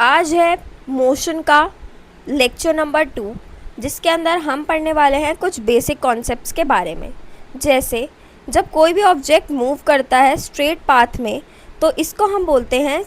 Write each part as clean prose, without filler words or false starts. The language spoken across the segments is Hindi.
आज है मोशन का लेक्चर नंबर 2, जिसके अंदर हम पढ़ने वाले हैं कुछ बेसिक कॉन्सेप्ट्स के बारे में। जैसे जब कोई भी ऑब्जेक्ट मूव करता है स्ट्रेट पाथ में, तो इसको हम बोलते हैं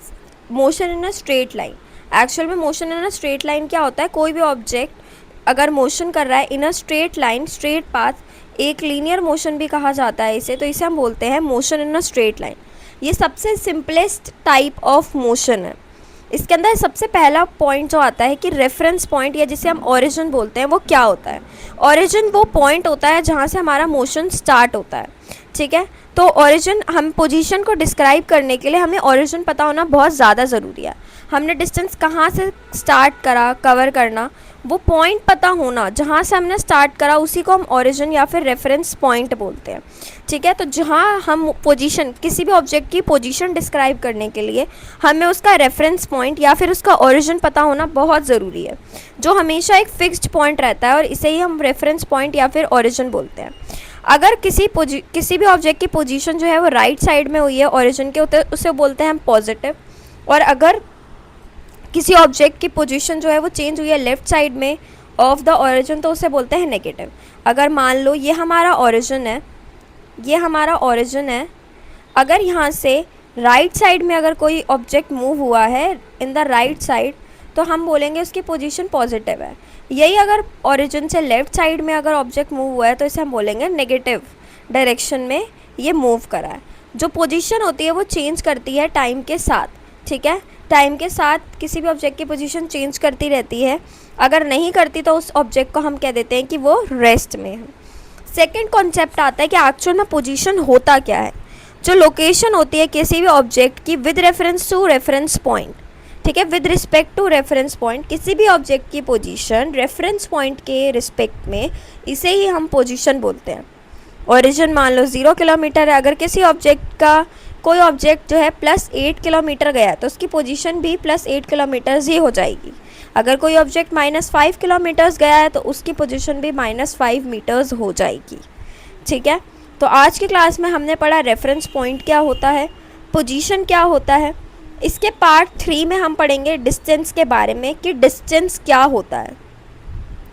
motion in a straight line. Actual में motion in a straight line क्या होता है? कोई भी ऑब्जेक्ट अगर मोशन कर रहा है in a straight line, straight path, एक लीनियर मोशन भी कहा जाता है इसे, तो इसे हम बोलते हैं motion in a straight line. ये सबसे सिंपलेस्ट टाइप ऑफ मोशन है। इसके अंदर सबसे पहला पॉइंट जो आता है कि रेफरेंस पॉइंट, या जिसे हम ओरिजिन बोलते हैं, वो क्या होता है? ओरिजिन वो पॉइंट होता है जहाँ से हमारा मोशन स्टार्ट होता है। ठीक है, तो ओरिजिन, हम पोजीशन को डिस्क्राइब करने के लिए हमें ओरिजिन पता होना बहुत ज़्यादा ज़रूरी है। हमने डिस्टेंस कहाँ से स्टार्ट करा कवर करना, वो पॉइंट पता होना जहाँ से हमने स्टार्ट करा, उसी को हम ओरिजिन या फिर रेफरेंस पॉइंट बोलते हैं। ठीक है, तो जहाँ हम पोजीशन, किसी भी ऑब्जेक्ट की पोजीशन डिस्क्राइब करने के लिए हमें उसका रेफरेंस पॉइंट या फिर उसका ओरिजिन पता होना बहुत ज़रूरी है, जो हमेशा एक फिक्स्ड पॉइंट रहता है, और इसे ही हम रेफरेंस पॉइंट या फिर ओरिजिन बोलते हैं। अगर किसी भी ऑब्जेक्ट की पोजीशन जो है वो राइट साइड में हुई है ओरिजिन के, उसे बोलते हैं हम पॉजिटिव। और अगर किसी ऑब्जेक्ट की पोजीशन जो है वो चेंज हुई है लेफ़्ट साइड में ऑफ द ओरिजिन, तो उसे बोलते हैं नेगेटिव। अगर मान लो ये हमारा ओरिजिन है, ये हमारा ओरिजिन है, अगर यहाँ से राइट साइड में अगर कोई ऑब्जेक्ट मूव हुआ है इन द राइट साइड, तो हम बोलेंगे उसकी पोजीशन पॉजिटिव है। यही अगर ओरिजिन से लेफ़्ट साइड में अगर ऑब्जेक्ट मूव हुआ है, तो इसे हम बोलेंगे नेगेटिव डायरेक्शन में ये मूव करा है। जो पोजीशन होती है वो चेंज करती है टाइम के साथ। ठीक है, टाइम के साथ किसी भी ऑब्जेक्ट की पोजीशन चेंज करती रहती है। अगर नहीं करती तो उस ऑब्जेक्ट को हम कह देते हैं कि वो रेस्ट में है। सेकंड कॉन्सेप्ट आता है कि एक्चुअल में पोजीशन होता क्या है। जो लोकेशन होती है किसी भी ऑब्जेक्ट की with reference to reference point, ठीक है, with respect to reference point, किसी भी ऑब्जेक्ट की पोजीशन रेफरेंस पॉइंट के रिस्पेक्ट में, इसे ही हम पोजीशन बोलते हैं। ओरिजिन मान लो 0 किलोमीटर है, अगर किसी ऑब्जेक्ट का कोई ऑब्जेक्ट जो है +8 किलोमीटर गया है, तो उसकी पोजीशन भी +8 किलोमीटर्स ही हो जाएगी। अगर कोई ऑब्जेक्ट -5 किलोमीटर्स गया है, तो उसकी पोजीशन भी -5 मीटर्स हो जाएगी। ठीक है, तो आज की क्लास में हमने पढ़ा रेफरेंस पॉइंट क्या होता है, पोजीशन क्या होता है। इसके पार्ट 3 में हम पढ़ेंगे डिस्टेंस के बारे में, कि डिस्टेंस क्या होता है।